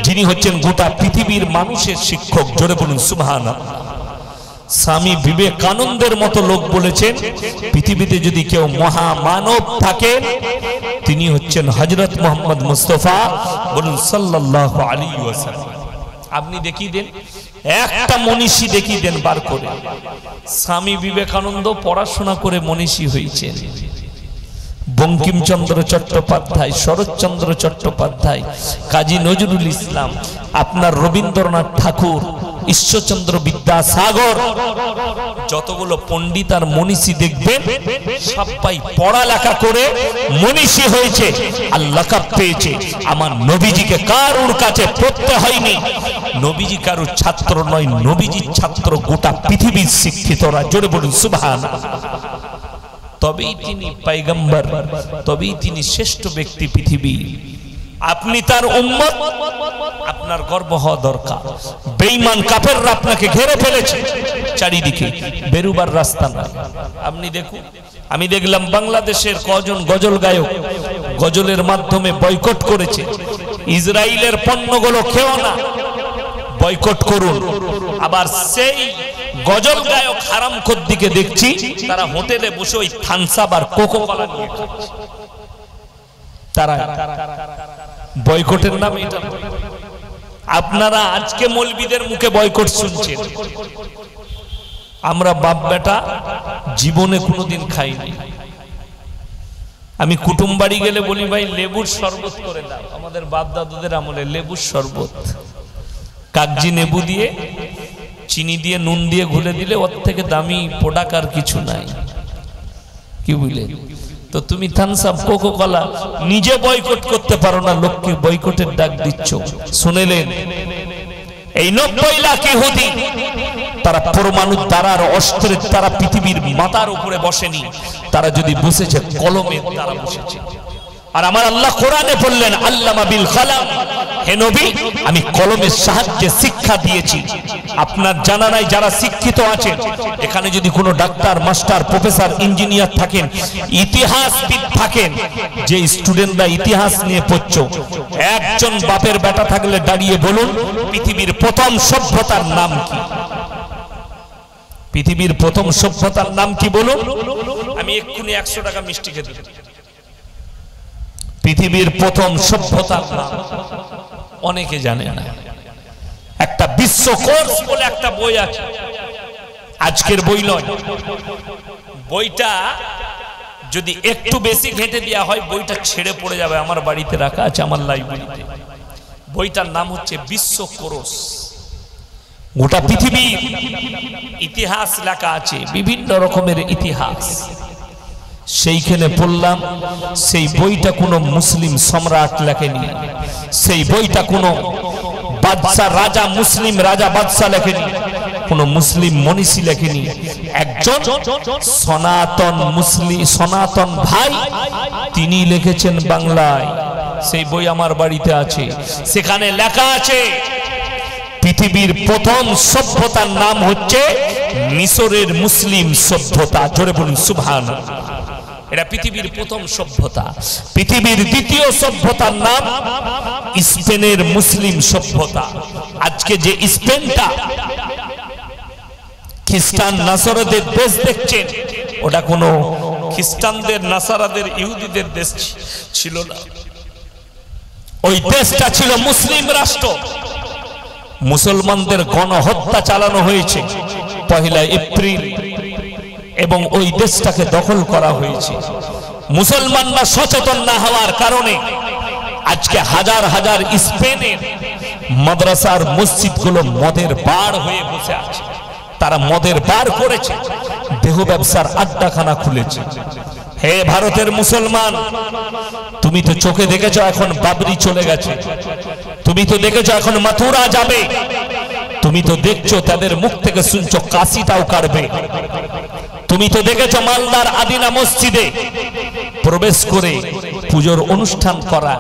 Speaker 1: যিনি হচ্ছেন গোটা পৃথিবীর মানুষের শিক্ষক। জোরে বলুন সুবহানাল্লাহ। স্বামী বিবেকানন্দের মতো লোক বলেছেন, পৃথিবীতে যদি কেউ মহামানব থাকে তিনি হচ্ছেন হযরত মুহাম্মদ মুস্তাফা বলুন সাল্লাল্লাহু আলাইহি ওয়াসাল্লাম। আপনি দেখিয়ে দেন, একটা মনীষী দেখিয়ে দেন বার করে। স্বামী বিবেকানন্দ পড়াশোনা করে মনীষী হয়েছেন। বঙ্কিমচন্দ্র চট্টোপাধ্যায়, শরৎচন্দ্র চট্টোপাধ্যায়, কাজী নজরুল ইসলাম, আপনার রবীন্দ্রনাথ ঠাকুর, ঈশ্বরচন্দ্র বিদ্যাসাগর, যতগুলো পণ্ডিত আর মনীষী দেখবেন সবাই পড়ালেখা করে মনীষী হয়েছে, আল্লাহ কাপ পেয়েছে। আমার নবীজিকে কারোর কাছে পড়তে হয়নি। নবীজি কারোর ছাত্র নয়, নবীজির ছাত্র গোটা পৃথিবীর শিক্ষিতরা। জোরে বলুন সুবহানাল্লাহ। তবেই তিনি পয়গম্বর, তবেই তিনি শ্রেষ্ঠ ব্যক্তি পৃথিবী। আপনি তার উম্মত, আপনার গর্ব হওয়া দরকার। বেঈমান কাফেররা আপনাকে ঘিরে ফেলেছে, চারিদিকে বেরুবার রাস্তা না। আপনি দেখুন, আমি দেখলাম বাংলাদেশের কজন গজল গায়ক গজলের মাধ্যমে বয়কট করেছে। ইসরায়েলের পণ্যগুলো খেও না, বয়কট করুন। আবার সেই গজল গায়ক হারামখোর দিকে দেখছি তারা হোটেলে বসে ওই থামস আপ আর কোকো কোলা নিয়ে খাচ্ছে। তারা বয়কটের নাম এটা। আপনারা আজকে মৌলবীদের মুখে বয়কট শুনছেন, আমরা বাপ বেটা জীবনে কোনোদিন খাইনি। আমি কুটুম বাড়ি গেলে বলি, ভাই লেবুর শরবত করে দাও। আমাদের বাপ দাদুদের আমলে লেবুর শরবত, কাগজি লেবু দিয়ে চিনি দিয়ে নুন দিয়ে ঘুলে দিলে ওর থেকে দামি প্রোডাক্ট আর কিছু নাই। কি বুঝলে? তো তুমি থামস আপ কোকো কোলা নিজে বয়কট করতে পারো না, লোককে বয়কটের ডাক দিচ্ছ। শুনেলেন এই 90 লাখ ইহুদি, তারা পরমাণু দ্বারার অস্ত্রের দ্বারা পৃথিবীর মাথার উপরে বসেনি, তারা যদি বসেছে কলমের দ্বারা বসেছে। আর আমার আল্লাহ কোরআনে বললেন আল্লামা বিল কলম, হে নবী আমি কলমের সাহায্যে শিক্ষা দিয়েছি। আপনার জানা নাই যারা শিক্ষিত আছেন এখানে যদি কোনো ডাক্তার, মাস্টার, প্রফেসর, ইঞ্জিনিয়ার থাকেন, ইতিহাসবিদ থাকেন, যে স্টুডেন্টরা ইতিহাস নিয়ে পড়ছো, একজন বাপের বেটা থাকলে দাঁড়িয়ে বলুন পৃথিবীর প্রথম সভ্যতার নাম কি? পৃথিবীর প্রথম সভ্যতার নাম কি বলুন? আমি এক্ষুনি 100 টাকা মিষ্টি খেতে দেব। পৃথিবীর প্রথম সভ্যতার নাম অনেকে জানে না। একটা বিশ্বকোষ বলে একটা বই আছে, আজকের বই নয়। বইটা যদি একটু বেশি ঘেঁটে দেওয়া হয় বইটা ছেড়ে পড়ে যাবে। আমার বাড়িতে রাখা আছে, আমার লাইব্রেরিতে। বইটার নাম হচ্ছে বিশ্বকোষ। গোটা পৃথিবীর ইতিহাস লেখা আছে, বিভিন্ন রকমের ইতিহাস। সেইখানে পড়লাম সেই বইটা কোনো মুসলিম সম্রাট লেখেনি, সেই বইটা কোনো বাদশা রাজা, মুসলিম রাজা বাদশা লেখেনি, কোনো মুসলিম মনীষী লেখেনি। একজন সনাতন মুসলিম, সনাতন ভাই, তিনি লিখেছেন বাংলায়। সেই বই আমার বাড়িতে আছে। সেখানে লেখা আছে পৃথিবীর প্রথম সভ্যতার নাম হচ্ছে মিশরের মুসলিম সভ্যতা। জোরে বলুন সুবহানাল্লাহ। এটা পৃথিবীর প্রথম সভ্যতা। পৃথিবীর দ্বিতীয় সভ্যতার নাম স্পেনের মুসলিম সভ্যতা। আজকে যে স্পেনটা খ্রিস্টান নাসারাদের দেশ দেখছেন, ওটা কোনো খ্রিস্টানদের, নাসারাদের, ইহুদিদের দেশ ছিল না। ওই দেশটা ছিল মুসলিম রাষ্ট্র। মুসলমানদের গণহত্যা চালানো হয়েছে 1 এপ্রিল এবং ওই দেশটাকে দখল করা হয়েছে। মুসলমানরা সচেতন না হওয়ার কারণে আজকে হাজার হাজার স্পেনের মাদ্রাসার মসজিদগুলো মদের বার হয়ে বসে আছে। তারা মদের বার করেছে, দেহ ব্যবসার আড্ডাখানা খুলেছে। হে ভারতের মুসলমান, তুমি তো চোখে দেখেছো এখন বাবরি চলে গেছে, তুমি তো দেখেছো এখন মথুরা যাবে, তুমি তো দেখছো তাদের মুখ থেকে শুনছো কাশিটাও কাটবে, তুমি তো দেখেছো মালদার আদিনা মসজিদে প্রবেশ করে পূজোর অনুষ্ঠান করা,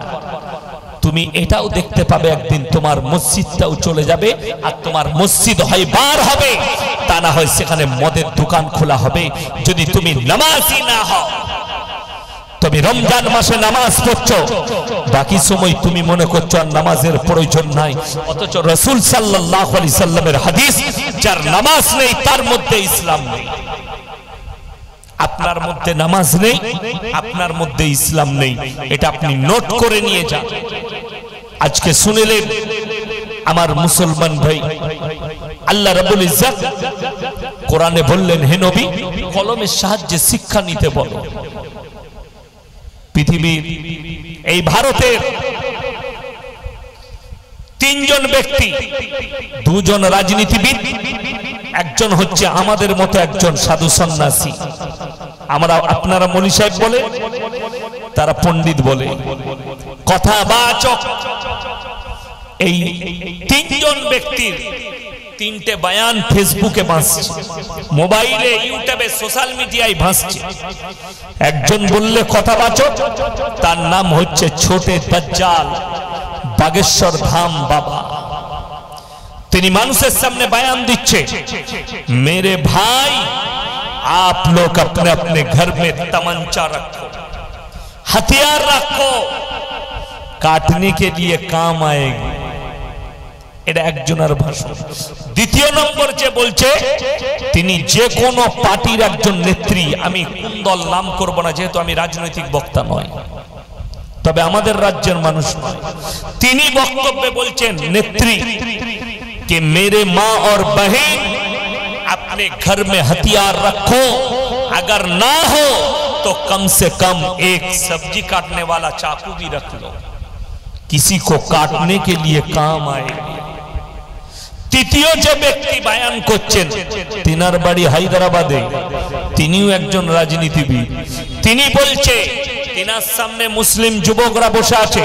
Speaker 1: তুমি এটাও দেখতে পাবে একদিন তোমার মসজিদটাও চলে যাবে, আর তোমার মসজিদ হয় বার হবে, তা না হয় সেখানে মদের দোকান খোলা হবে। যদি তুমি নামাজি না হও, তুমি রমজান মাসে নামাজ পড়ছো, বাকি সময় তুমি মনে করছো আর নামাজের প্রয়োজন নাই, অথচ রাসূল সাল্লাল্লাহু আলাইহি সাল্লামের হাদিস, যার নামাজ নেই তার মধ্যে ইসলাম নেই। আপনার মধ্যে নামাজ নেই, আপনার মধ্যে ইসলাম নেই, এটা আপনি নোট করে নিয়ে যান। আজকে শুনলেন আমার মুসলমান ভাই, আল্লাহ রাব্বুল ইজ্জত কোরআনে বললেন, হে নবী, কলমের সাহায্যে শিক্ষা নিতে বলো। পৃথিবীর এই ভারতের তিনজন ব্যক্তি, দুজন রাজনীতিবিদ, একজন হচ্ছে আমাদের মতো একজন সাধু সন্ন্যাসী। আপনারা মনি সাহেব বলে, তারা পণ্ডিত বলে, কথাবাচক। এই তিনজন ব্যক্তির তিনটে বয়ান ফেসবুকে ভাসছে, মোবাইলে, ইউটিউবে, সোশ্যাল মিডিয়ায় ভাসছে। একজন বললে কথাবাচক, তার নাম হচ্ছে ছোটে দাজ্জাল, বাগেশ্বর ধাম বাবা। তিনি মানুষের সামনে বয়ান দিচ্ছে, मेरे भाई आप लोग अपने अपने घर में तमंचा रखो, हथियार रखो, काटने के लिए काम आएगी। এটা একজনের ভাষণ। দ্বিতীয় নম্বর যে বলছে, তিনি যে কোনো পার্টির একজন নেত্রী, আমি কোন দল নাম করব না যেহেতু আমি রাজনৈতিক বক্তা নয়, তবে আমাদের রাজ্যের মানুষ নয়, তিনি বক্তব্যে বলছেন, নেত্রী कि मेरे माँ और बहन अपने घर में हथियार रखो, अगर ना हो तो कम से कम एक सब्जी काटने वाला चाकू भी रख लो, किसी को काटने के लिए काम आएगी। তৃতীয় যে ব্যক্তি বয়ান করছেন, তিনার বাড়ি হায়দ্রাবাদে, তিনিও একজন রাজনীতিবিদ। তিনি বলছে, তিনার সামনে মুসলিম যুবকরা বসে আছে,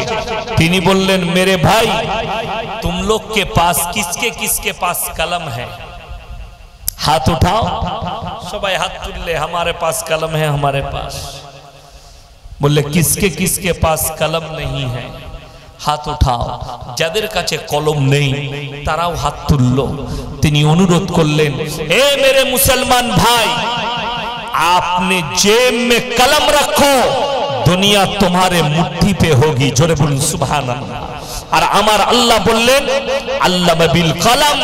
Speaker 1: তিনি বললেন, मेरे भाई तुम लोग के पास किसके किसके पास कलम है, हाथ उठाओ। सबाई हाथ तुल्ले, हमारे पास कलम है, हमारे पास। बोले किसके किसके पास कलम नहीं है, हाथ उठाओ। যাদের কাছে কলম নেই তারাও হাত তুললো। তিনি অনুরোধ করলেন, এ मेरे मुसलमान भाई, आपने जेब में कलम रखो, दुनिया तुम्हारे मुट्ठी पे होगी। जोरे बोलুন সুবহানাল্লাহ। আর আমার আল্লাহ বললেন, আল্লামা বিল কলম,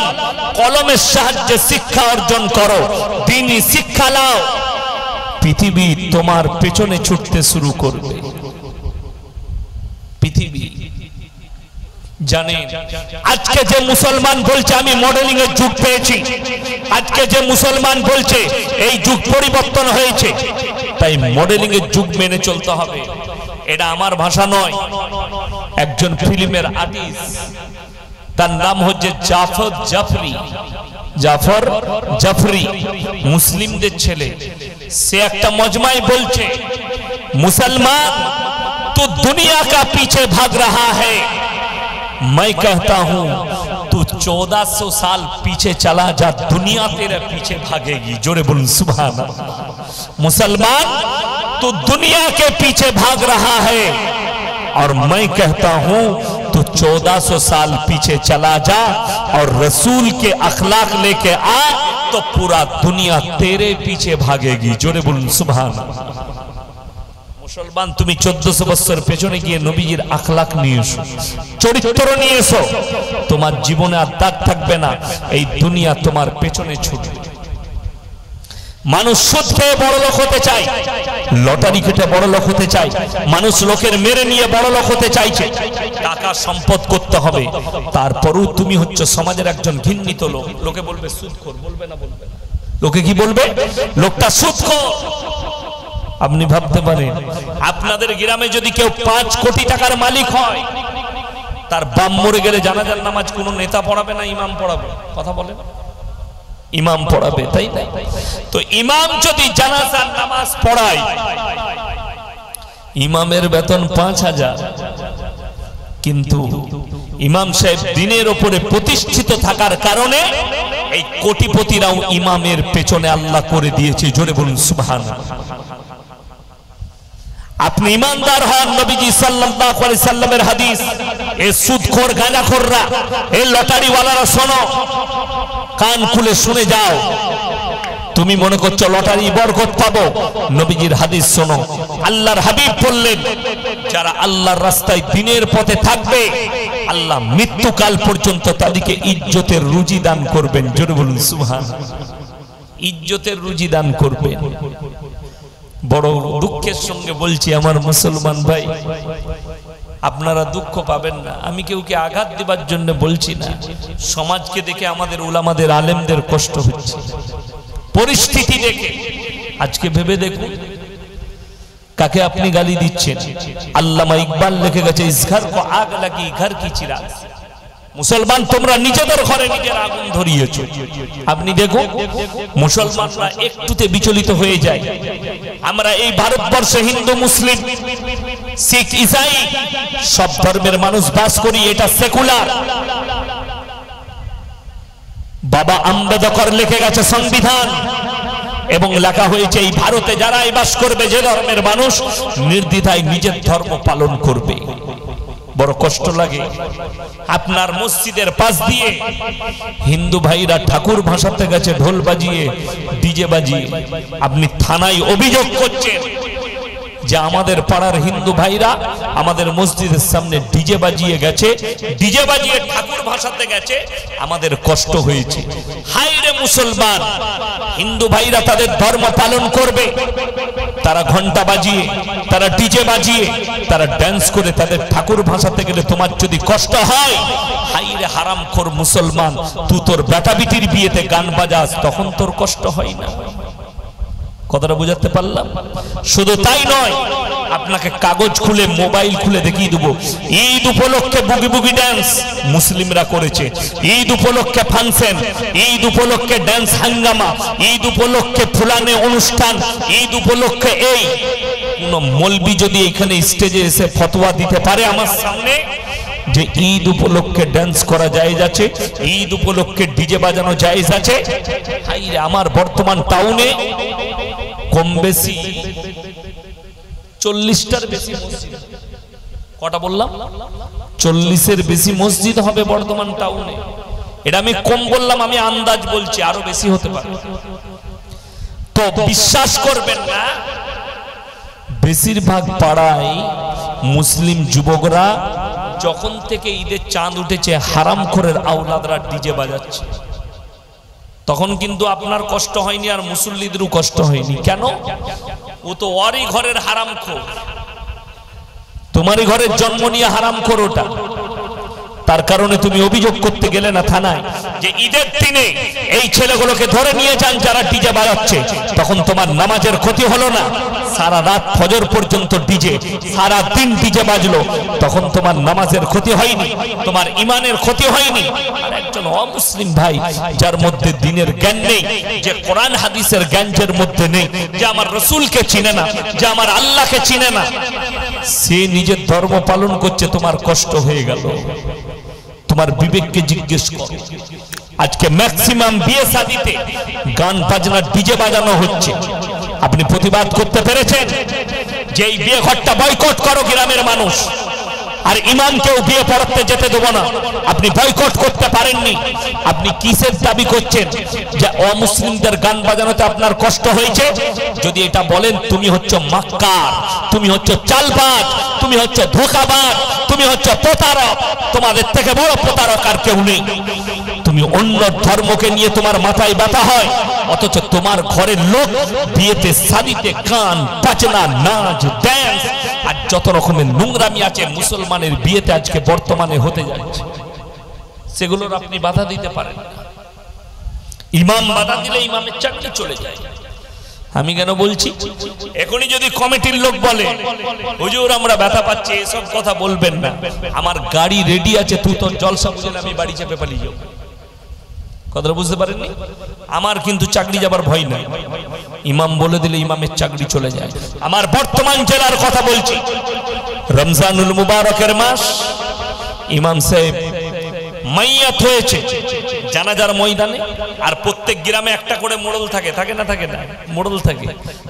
Speaker 1: কলমের সাহায্যে শিক্ষা অর্জন করো, দ্বীনি শিক্ষা নাও, পৃথিবী তোমার পেছনে ছুটতে শুরু করবে। পৃথিবী জানেন, আজকে যে মুসলমান বলছে আমি মডেলিং এর যুগ পেয়েছি, আজকে যে মুসলমান বলছে এই যুগ পরিবর্তন হয়েছে, তাই মডেলিং এর যুগ মেনে চলতে হবে, এটা আমার ভাষা নয়। একজন ফিল্মের আর্টিস্ট, তার নাম হচ্ছে জাফর জাফরি, জাফর জাফরি, মুসলিমদের ছেলে। সে একটা মজমায় বলছে, মুসলমান तू दुनिया का पीछे भाग रहा है, मैं कहता हूं तू 1400 साल पीछे चला जा, दुनिया तेरे पीछे भागेगी। जोरे बोलूं सुभान अल्लाह। मुसलमान तू दुनिया के पीछे भाग रहा है, और मैं कहता हूं तू 1400 साल पीछे चला जा और रसूल के अखलाक लेके आ, तो पूरा दुनिया तेरे पीछे भागेगी। जोरे बोलूं सुभान अल्लाह। মুসলমান তুমি 1400 বছর পেছনে গিয়ে নবীজির আখলাক নিয়ে এসো, চরিত্র নিয়ে এসো, তোমার জীবনে আর দাগ থাকবে না, এই দুনিয়া তোমার পেছনে ছুটবে। মানুষ সুদ খেয়ে বড় লোক হতে চায়, লটারি কেটে বড় লোক হতে চায়, মানুষ লোকের মেরে নিয়ে বড় লোক হতে চাইছে, টাকা সম্পদ করতে হবে। তারপরেও তুমি হচ্ছে সমাজের একজন ঘৃণিত লোক। লোকে বলবে সুদখোর, বলবে না? বলবে না। লোকে কি বলবে? লোকটা সুদখোর। আপনি ভাবতে পারেন, আপনাদের গ্রামে যদি কেউ 5 কোটি টাকার মালিক হয়, তার বাপ মরে গেলে জানাজার নামাজ কোনো নেতা পড়াবে না ইমাম পড়াবে? কথা বলে, ইমাম পড়াবে, তাই না? তো ইমাম যদি জানাজার নামাজ পড়ায়, ইমামের বেতন 5000, কিন্তু ইমাম সাহেব দিনের উপরে প্রতিষ্ঠিত থাকার কারণে এই কোটিপতিরাও ইমামের পেছনে আল্লাহ করে দিয়েছে। জোরে বলুন সুবহানাল্লাহ। আপনি ইমানদার হন। নবীজি সাল্লাল্লাহু আলাইহি সাল্লামের হাদিস, এই সুদখোর গাঁজাখোররা, এই লটারিওয়ালারা শোনো, কান খুলে শুনে যাও। তুমি মনে করছো লটারি বরকত পাবো, নবীজির হাদিস শোনো। আল্লাহর হাবিব বললেন, যারা আল্লাহর রাস্তায় দিনের পথে থাকবে, আল্লাহ মৃত্যুকাল পর্যন্ত তাদেরকে ইজ্জতের রুজি দান করবেন। জোরে বলুন সুবহানাল্লাহ। ইজ্জতের রুজি দান করবেন। বড় দুঃখের সঙ্গে বলছি আমার মুসলমান ভাই, আপনারা দুঃখ পাবেন না, আমি কেউকে আঘাত দেবার জন্য বলছি না। সমাজকে দেখে আমাদের উলামাদের আলেমদের কষ্ট হচ্ছে, পরিস্থিতি দেখে। আজকে ভেবে দেখুন কাকে আপনি গালি দিচ্ছেন। আল্লামা ইকবাল লিখে গেছে, ইস ঘর কো আগ লাগি ঘর কি চিরাগ। মুসলমান তোমরা নিজেদের ঘরে নিজের আগুন ধরিয়েছো। আপনি দেখো মুসলমানরা একটুতে বিচলিত হয়ে যায়। আমরা এই ভারতবর্ষে হিন্দু, মুসলিম, শিখ, ইসাই সব ধর্মের মানুষ বাস করি, এটা সেকুলার। বাবা আম্বেদকর লিখে গেছে সংবিধান, এবং লেখা হয়েছে এই ভারতে যারাই বাস করবে, যে ধর্মের মানুষ, নির্দ্বিধায় নিজের ধর্ম পালন করবে। বড় কষ্ট লাগে, আপনার মসজিদের পাশ দিয়ে হিন্দু ভাইরা ঠাকুর ভাসাতে গেছে ঢোল বাজিয়ে, ডিজে বাজিয়ে। আপনি থানায় অভিযোগ করছেন যে আমাদের পাড়ার হিন্দু ভাইরা আমাদের মসজিদের সামনে ডিজে বাজিয়ে গেছে, ডিজে বাজিয়ে ঠাকুর ভাসাতে গেছে, আমাদের কষ্ট হয়েছে। হায় রে মুসলমান, হিন্দু ভাইরা তাদের ধর্ম পালন করবে, তারা ঘন্টা বাজিয়ে, তারা ডিজে বাজিয়ে, তারা ড্যান্স করে তাদের ঠাকুর ভাসাতে গেলে তোমার যদি কষ্ট হয়, হায় রে হারামখোর মুসলমান, তুই তোর বেটা বিটির বিয়েতে গান বাজাস, তখন তোর কষ্ট হয় না? কথাটা বুঝাতে পারলাম? শুধু তাই নয়, আপনাকে কাগজ খুলে, মোবাইল খুলে দেখিয়ে দেবো, ঈদ উপলক্ষে বুগি বুগি ড্যান্স মুসলিমরা করেছে, ঈদ উপলক্ষে ফাংশন, ঈদ উপলক্ষে ড্যান্স হাঙ্গামা, ঈদ উপলক্ষে ফুলানে অনুষ্ঠান, ঈদ উপলক্ষে এই। কোন মৌলবি যদি এখানে স্টেজে এসে ফতোয়া দিতে পারে আমার সামনে যে ঈদ উপলক্ষে ড্যান্স করা জায়েজ আছে, ঈদ উপলক্ষে ডিজে বাজানো জায়েজ আছে, আমার বর্তমান টাউনে কম বেশি 40টার বেশি মসজিদ, কটা বললাম? 40-এর বেশি মসজিদ হবে বর্তমান টাউনে। এটা আমি কম বললাম, আমি আন্দাজ বলছি, আরো বেশি হতে পারে। তো বিশ্বাস করবেন না, বেশিরভাগ পাড়ায় মুসলিম যুবকরা যখন থেকে ঈদের চাঁদ উঠেছে, হারামখোরের আওলাদরা ডিজে বাজাচ্ছে। তখন কিন্তু আপনার কষ্ট হয়নি, আর মুসল্লিদেরও কষ্ট হয়নি। কেন? ও তো ওরই ঘরের হারামখোর, তোমারই ঘরের জন্ম নিয়ে হারামখোর ওটা। তার কারণে তুমি অভিযোগ করতে গেলে না থানায় যে ঈদের দিনে এই ছেলেগুলোকে ধরে নিয়ে যান যারা ডিজে বাজাচ্ছে, তখন তোমার নামাজের ক্ষতি হলো না। সারা রাত ফজর পর্যন্ত ডিজে, সারা দিন ডিজে বাজলো, তখন তোমার নামাজের ক্ষতি হয়নি, তোমার ইমানের ক্ষতি হয়নি। আর একজন অমুসলিম ভাই যার মধ্যে দ্বীনের জ্ঞান নেই, যে কোরআন হাদিসের জ্ঞান যার মধ্যে নেই, যে আমার রাসূলকে চিনে না, যে আমার আল্লাহকে চিনে না, সে নিজের ধর্ম পালন করছে, তোমার কষ্ট হয়ে গেল। তোমার বিবেককে জিজ্ঞেস করো। আজকে ম্যাক্সিমাম বিয়ে শাদীতে গান বাজনা ডিজে বাজানো হচ্ছে। আপনি প্রতিবাদ করতে পেরেছেন যে এই বিয়ে ঘরটা বয়কট করো গ্রামের মানুষ, আর ইমামকেও বিয়ে পড়াতে যেতে দেবো না, আপনি বয়কট করতে পারেননি। আপনি কিসের দাবি করছেন যে অমুসলিমদের গান বাজানোতে আপনার কষ্ট হয়েছে? যদি এটা বলেন, তুমি হচ্ছে মাক্কার, তুমি হচ্ছে চালবাজ, তুমি হচ্ছে ধোঁকাবাজ, তুমি হচ্ছে প্রতারক। তোমাদের থেকে বড় প্রতারক আর কেউ নেই। তুমি অন্য ধর্মকে নিয়ে তোমার মাথায় ব্যথা হয়, অথচ তোমার ঘরের লোক বিয়েতে শাদীতে গান বাজনা, নাচ, ড্যান্স আর যত রকমের নোংরামি আছে মুসলমানের বিয়েতে আজকে বর্তমানে হতে যাচ্ছে, সেগুলোর আপনি বাধা দিতে পারেন না। ইমাম বাধা দিলে ইমামের চাকরি চলে যায়। আমি কেন বলছি? এখনই যদি কমিটির লোক বলে হুজুর আমরা ব্যথা পাচ্ছি, এসব কথা বলবেন না, আমার গাড়ি রেডি আছে, তুই তোর জলসা বুঝে আমি বাড়ি চেপে পালিয়ে যাবো। কথাটা বুঝতে পারেননি? আমার কিন্তু চাকরি যাবার ভয় নাই। ইমাম বলে দিলে ইমামের চাকরি চলে যায়। আমার বর্তমান জেলার কথা বলছি, রমজানুল মুবারকের মাস, ইমাম সাহেব মাইয়াত হয়েছে জানাজার ময়দানে, আর প্রত্যেক গ্রামে একটা করে মোড়ল থাকে, থাকে না থাকে না? মোড়ল থাকে।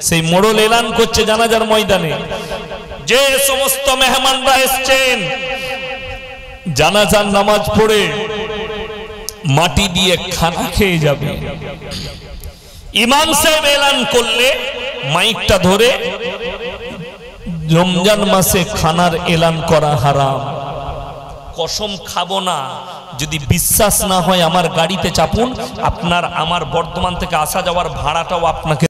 Speaker 1: সেই মোড়ল এলান করছে জানাজার ময়দানে যে সমস্ত মেহমানরা এসেছেন জানাজার নামাজ পড়ে মাটি দিয়ে খানা খেয়ে যাবে। ইমাম সাহেব এলান করলে মাইকটা ধরে রমজান মাসে খানার এলান করা হারাম। কসম খাবো না, যদি বিশ্বাস না হয় আমার গাড়িতে চাপুন, আপনার আমার বর্ধমান থেকে আসা যাওয়ার ভাড়াটাও আপনাকে